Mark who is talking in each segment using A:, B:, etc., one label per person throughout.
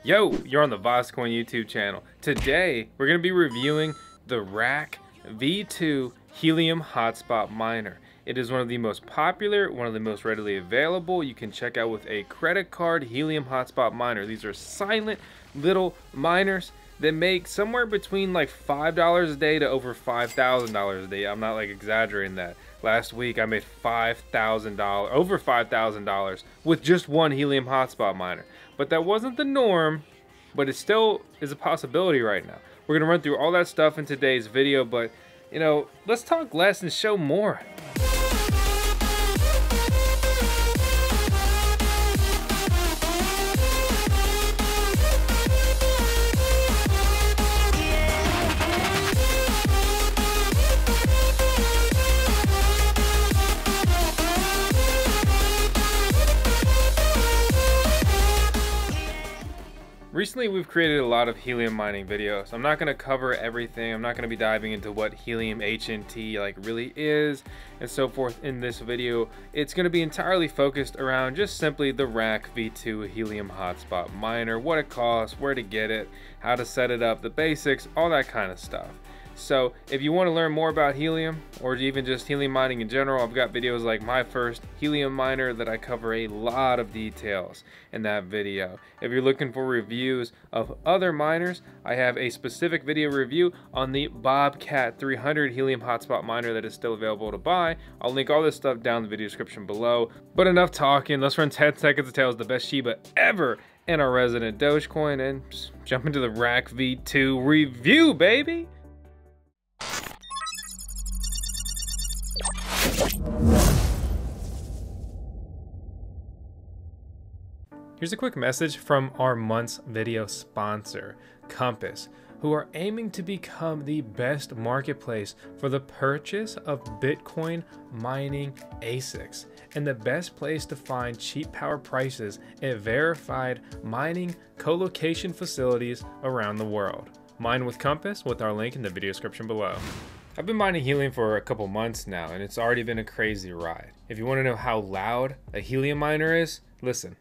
A: Yo, you're on the VoskCoin YouTube channel. Today, we're going to be reviewing the RAK V2 Helium hotspot miner. It is one of the most popular, one of the most readily available. You can check out with a credit card Helium hotspot miner. These are silent little miners that make somewhere between like $5 a day to over $5,000 a day. I'm not like exaggerating that. Last week I made $5,000, over $5,000 with just one Helium hotspot miner. But that wasn't the norm, but it still is a possibility right now. We're gonna run through all that stuff in today's video, but you know, let's talk less and show more. Recently, we've created a lot of helium mining videos. I'm not going to cover everything. I'm not going to be diving into what Helium HNT like really is and so forth in this video. It's going to be entirely focused around just simply the RAK V2 Helium hotspot miner, what it costs, where to get it, how to set it up, the basics, all that kind of stuff. So if you want to learn more about helium or even just helium mining in general, I've got videos like my first helium miner that I cover a lot of details in that video. If you're looking for reviews of other miners, I have a specific video review on the Bobcat 300 helium hotspot miner that is still available to buy. I'll link all this stuff down in the video description below. But enough talking, let's run 10 seconds of tails, the best Shiba ever and our resident Dogecoin, and just jump into the RAK V2 review, baby. Here's a quick message from our month's video sponsor, Compass, who are aiming to become the best marketplace for the purchase of Bitcoin mining ASICs and the best place to find cheap power prices at verified mining co-location facilities around the world. Mine with Compass with our link in the video description below. I've been mining helium for a couple months now, and it's already been a crazy ride. If you want to know how loud a helium miner is, listen.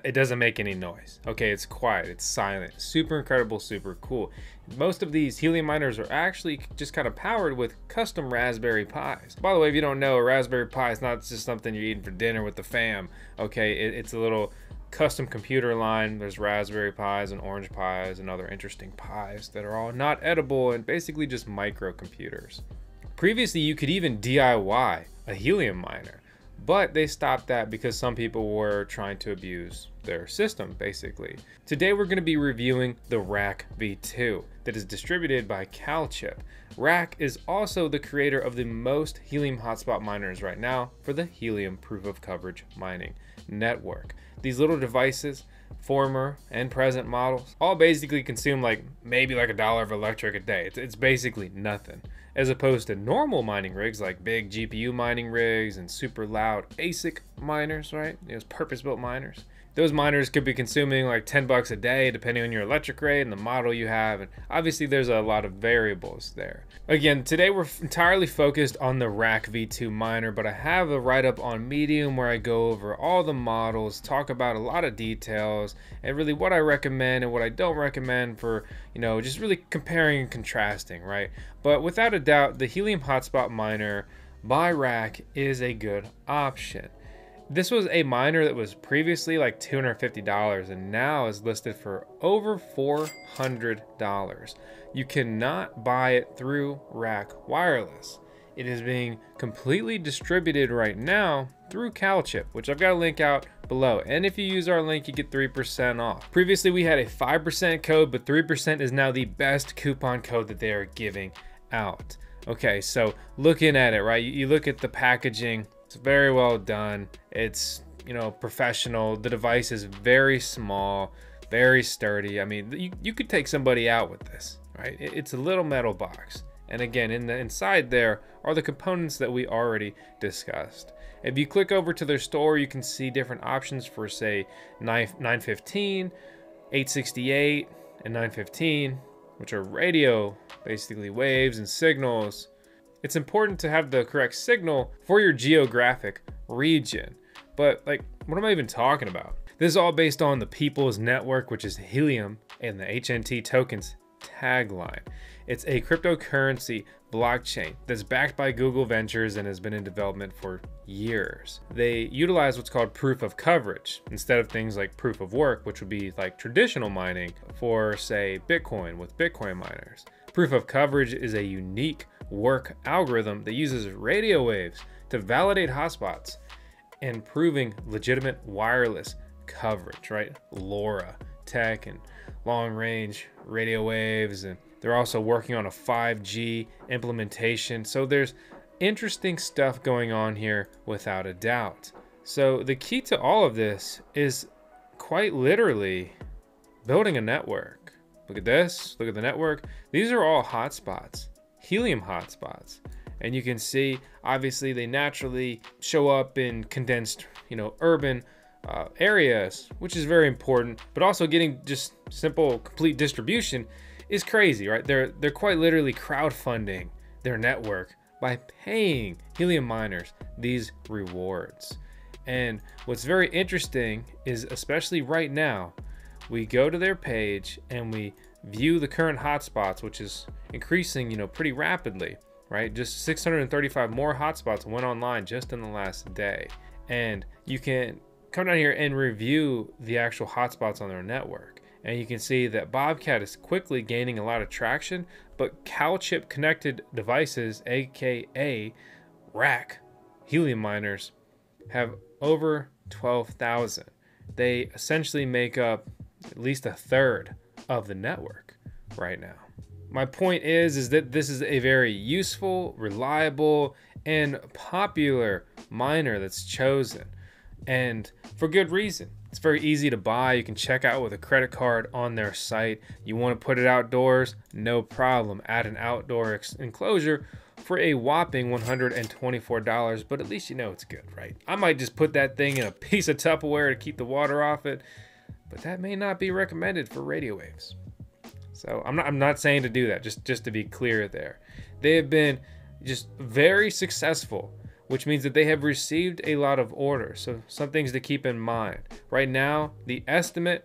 A: It doesn't make any noise. Okay, it's quiet, it's silent, super incredible, super cool. Most of these helium miners are actually just kind of powered with custom Raspberry Pis. By the way, if you don't know, a Raspberry Pi is not just something you're eating for dinner with the fam. Okay, it's a little custom computer line. There's Raspberry Pis and Orange Pis and other interesting Pis that are all not edible and basically just microcomputers. Previously, you could even DIY a helium miner, but they stopped that because some people were trying to abuse their system, basically. Today, we're going to be reviewing the RAK V2 that is distributed by CalChip. RAK is also the creator of the most helium hotspot miners right now for the Helium Proof of Coverage mining network. These little devices, former and present models, all basically consume like maybe like $1 of electric a day. It's basically nothing. As opposed to normal mining rigs like big GPU mining rigs and super loud ASIC miners, right? Those purpose-built miners. Those miners could be consuming like 10 bucks a day depending on your electric rate and the model you have, and obviously there's a lot of variables there. Again, today we're entirely focused on the RAK V2 miner, but I have a write-up on Medium where I go over all the models, talk about a lot of details, and really what I recommend and what I don't recommend for, you know, just really comparing and contrasting, right? But without a doubt, the Helium hotspot miner by RAK is a good option. This was a miner that was previously like $250 and now is listed for over $400. You cannot buy it through RAK Wireless. It is being completely distributed right now through CalChip, which I've got a link out below. And if you use our link, you get 3% off. Previously, we had a 5% code, but 3% is now the best coupon code that they are giving out. Okay, so looking at it, right? You look at the packaging. It's very well done. It's, you know, professional. The device is very small, very sturdy. I mean, you could take somebody out with this, right? It's a little metal box. And again, in the inside there are the components that we already discussed. If you click over to their store, you can see different options for, say, 915, 868, and 915, which are radio, basically waves and signals. It's important to have the correct signal for your geographic region. But like, what am I even talking about? This is all based on the People's Network, which is Helium and the HNT tokens tagline. It's a cryptocurrency blockchain that's backed by Google Ventures and has been in development for years. They utilize what's called proof of coverage instead of things like proof of work, which would be like traditional mining for, say, Bitcoin with Bitcoin miners. Proof of coverage is a unique work algorithm that uses radio waves to validate hotspots and proving legitimate wireless coverage, right? LoRa tech and long range radio waves, and they're also working on a 5G implementation. So there's interesting stuff going on here without a doubt. So the key to all of this is quite literally building a network. Look at this, look at the network. These are all hotspots, Helium hotspots. And you can see, obviously they naturally show up in condensed, urban areas, which is very important, but also getting just simple, complete distribution is crazy, right? They're quite literally crowdfunding their network by paying Helium miners these rewards. And what's very interesting is, especially right now, we go to their page and we view the current hotspots, which is increasing, pretty rapidly, right? Just 635 more hotspots went online just in the last day. And you can come down here and review the actual hotspots on their network. And you can see that Bobcat is quickly gaining a lot of traction, but CalChip connected devices, aka RAK Helium miners, have over 12,000. They essentially make up at least a third of the network right now. My point is that this is a very useful, reliable, and popular miner that's chosen, and for good reason. It's very easy to buy. You can check out with a credit card on their site. You want to put it outdoors? No problem. Add an outdoor enclosure for a whopping $124, but at least you know it's good, right? I might just put that thing in a piece of Tupperware to keep the water off it, but that may not be recommended for radio waves. So I'm not saying to do that, just to be clear there. They have been just very successful, which means that they have received a lot of orders. So some things to keep in mind. Right now, the estimate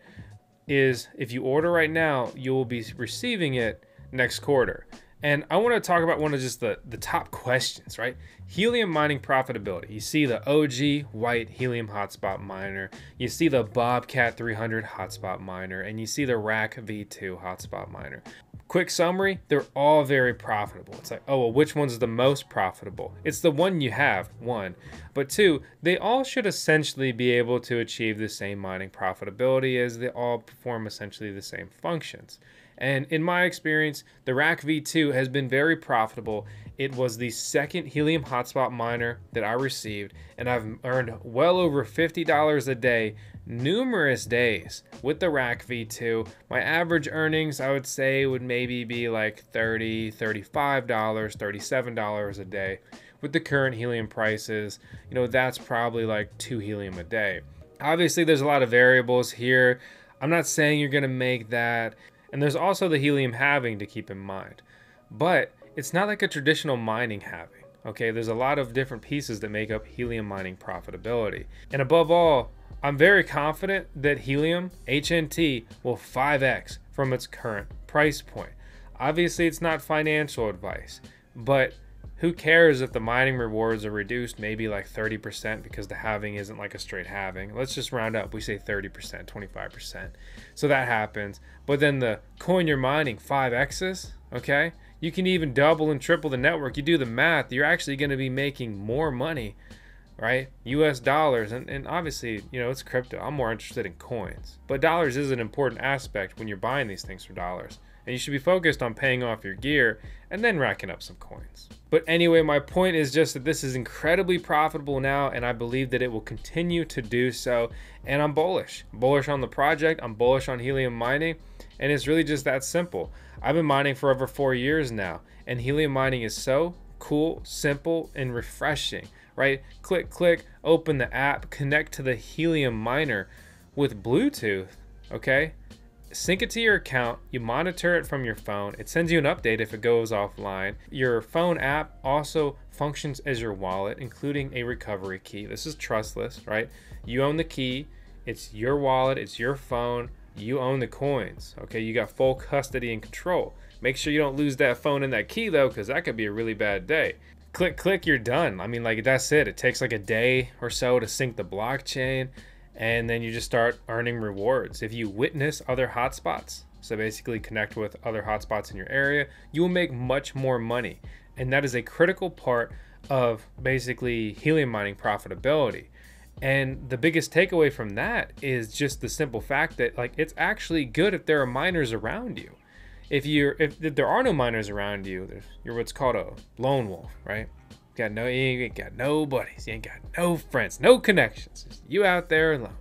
A: is if you order right now, you will be receiving it next quarter. And I want to talk about one of just the top questions, right? Helium mining profitability. You see the OG white Helium hotspot miner, you see the Bobcat 300 hotspot miner, and you see the RAK V2 hotspot miner. Quick summary, they're all very profitable. It's like, oh, well, which one's the most profitable? It's the one you have, one. But two, they all should essentially be able to achieve the same mining profitability as they all perform essentially the same functions. And in my experience, the RAK V2 has been very profitable. It was the second Helium hotspot miner that I received, and I've earned well over $50 a day, numerous days with the RAK V2. My average earnings, I would say, would maybe be like $30, $35, $37 a day. With the current Helium prices, that's probably like 2 Helium a day. Obviously, there's a lot of variables here. I'm not saying you're gonna make that. And there's also the Helium halving to keep in mind. But it's not like a traditional mining halving, okay? There's a lot of different pieces that make up Helium mining profitability. And above all, I'm very confident that Helium HNT will 5x from its current price point. Obviously, it's not financial advice, but who cares if the mining rewards are reduced maybe like 30% because the halving isn't like a straight halving. Let's just round up. We say 30%, 25%. So that happens. But then the coin you're mining 5x's, okay? You can even double and triple the network. You do the math, you're actually going to be making more money, right? US dollars. And obviously, it's crypto. I'm more interested in coins. But dollars is an important aspect when you're buying these things for dollars. And you should be focused on paying off your gear and then racking up some coins. But anyway, my point is just that this is incredibly profitable now, and I believe that it will continue to do so. And I'm bullish. I'm bullish on the project. I'm bullish on Helium mining. And it's really just that simple. I've been mining for over 4 years now, and Helium mining is so cool, simple, and refreshing, right? Click, click, open the app, connect to the Helium miner with Bluetooth, okay? Sync it to your account, you monitor it from your phone, it sends you an update if it goes offline. Your phone app also functions as your wallet, including a recovery key. This is trustless, right? You own the key, It's your wallet, it's your phone, you own the coins, okay? You got full custody and control. Make sure you don't lose that phone and that key though, because that could be a really bad day. Click, click, you're done. I mean, like, that's it. It takes like a day or so to sync the blockchain, and then you just start earning rewards. If you witness other hotspots, so basically connect with other hotspots in your area, you will make much more money. And that is a critical part of basically helium mining profitability. And the biggest takeaway from that is just the simple fact that, like, it's actually good if there are miners around you. If there are no miners around you, you're what's called a lone wolf, right? You ain't got no buddies, you ain't got no friends, no connections. Just you out there alone.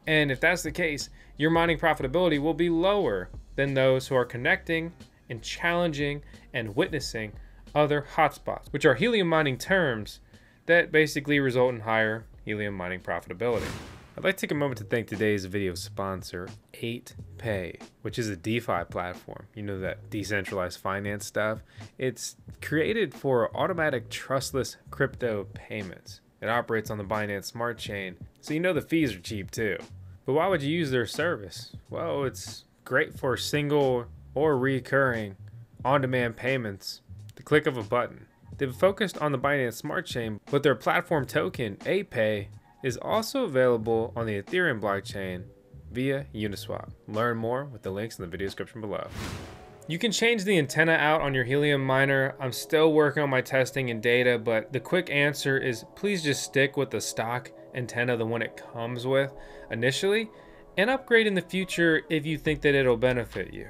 A: And if that's the case, your mining profitability will be lower than those who are connecting and challenging and witnessing other hotspots, which are helium mining terms that basically result in higher helium mining profitability. I'd like to take a moment to thank today's video sponsor, 8Pay, which is a DeFi platform. You know, that decentralized finance stuff. It's created for automatic trustless crypto payments. It operates on the Binance Smart Chain, so you know the fees are cheap too. But why would you use their service? Well, it's great for single or recurring on-demand payments, the click of a button. They've focused on the Binance Smart Chain, but their platform token, 8Pay, is also available on the Ethereum blockchain via Uniswap. Learn more with the links in the video description below. You can change the antenna out on your Helium miner. I'm still working on my testing and data, but the quick answer is please just stick with the stock antenna, the one it comes with initially, and upgrade in the future if you think that it'll benefit you.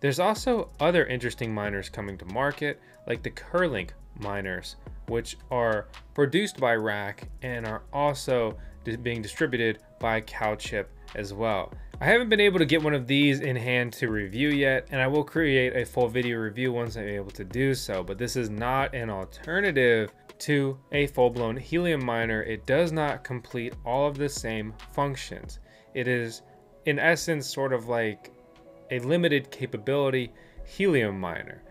A: There's also other interesting miners coming to market, like the Curlink miners, which are produced by RAK and are also being distributed by CalChip as well. I haven't been able to get one of these in hand to review yet, and I will create a full video review once I'm able to do so, but this is not an alternative to a full-blown helium miner. It does not complete all of the same functions. It is, in essence, sort of like a limited capability helium miner,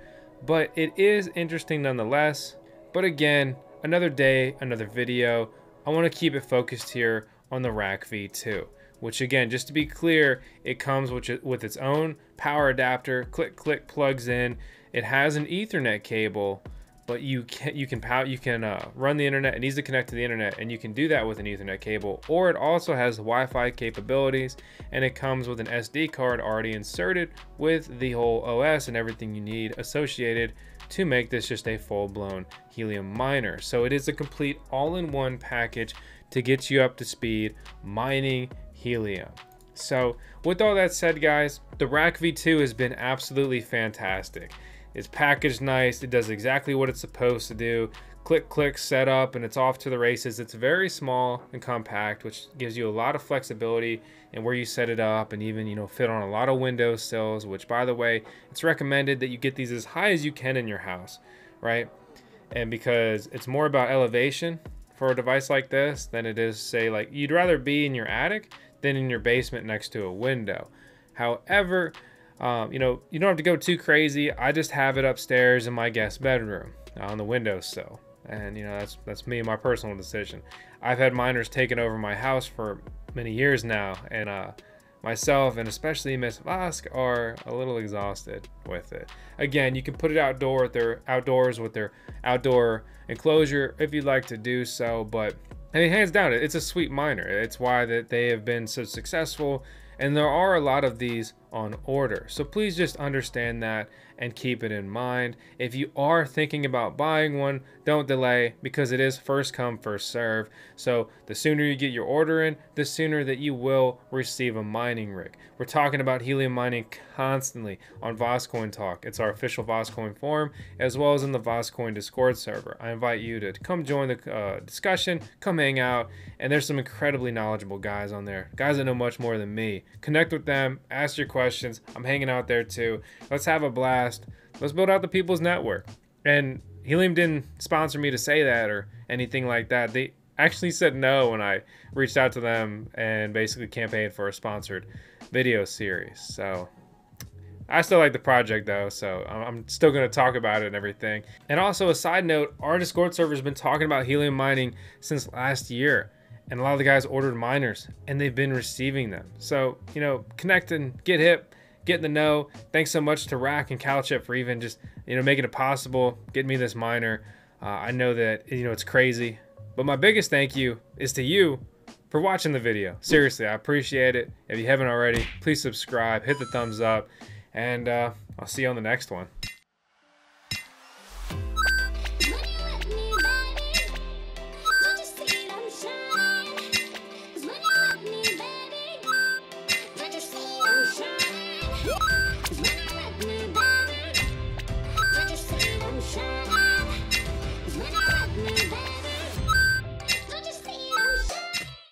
A: but it is interesting nonetheless. But again, another day, another video. I want to keep it focused here on the RAK V2, which again, just to be clear, it comes with its own power adapter. Click, click, plugs in. It has an Ethernet cable, but you can run the internet. It needs to connect to the internet, and you can do that with an Ethernet cable. Or it also has Wi-Fi capabilities, and it comes with an SD card already inserted with the whole OS and everything you need associated to make this just a full-blown helium miner. So it is a complete all-in-one package to get you up to speed mining helium. So with all that said, guys, the RAK V2 has been absolutely fantastic. It's packaged nice, it does exactly what it's supposed to do. Click, click, set up, and it's off to the races. It's very small and compact, which gives you a lot of flexibility in where you set it up, and even, you know, fit on a lot of window sills, which, by the way, it's recommended that you get these as high as you can in your house, right? And because it's more about elevation for a device like this than it is, say, like, you'd rather be in your attic than in your basement next to a window. However, you know, you don't have to go too crazy. I just have it upstairs in my guest bedroom on the windowsill. And, you know, that's me, my personal decision. I've had miners taken over my house for many years now, and myself and especially Miss Vosk are a little exhausted with it. Again, you can put it outdoors with their outdoor enclosure if you'd like to do so, but I mean, hands down, it's a sweet miner. It's why that they have been so successful, and there are a lot of these on order. So please just understand that and keep it in mind. If you are thinking about buying one, don't delay, because it is first come, first serve. So the sooner you get your order in, the sooner that you will receive a mining rig. We're talking about helium mining constantly on VoskCoin Talk. It's our official VoskCoin forum, as well as in the VoskCoin Discord server. I invite you to come join the discussion, come hang out, and there's some incredibly knowledgeable guys on there, guys that know much more than me. Connect with them, ask your questions. I'm hanging out there too. Let's have a blast. Let's build out the people's network. And Helium didn't sponsor me to say that or anything like that. They actually said no when I reached out to them and basically campaigned for a sponsored video series. So I still like the project though, so I'm still going to talk about it and everything. And also, a side note, our Discord server has been talking about helium mining since last year. And a lot of the guys ordered miners and they've been receiving them. So, you know, connect and get hip, get in the know. Thanks so much to RAK and CalChip for even just, you know, making it possible, getting me this miner. I know that, you know, it's crazy, but my biggest thank you is to you for watching the video. Seriously, I appreciate it. If you haven't already, please subscribe, hit the thumbs up, and I'll see you on the next one.
B: Shine.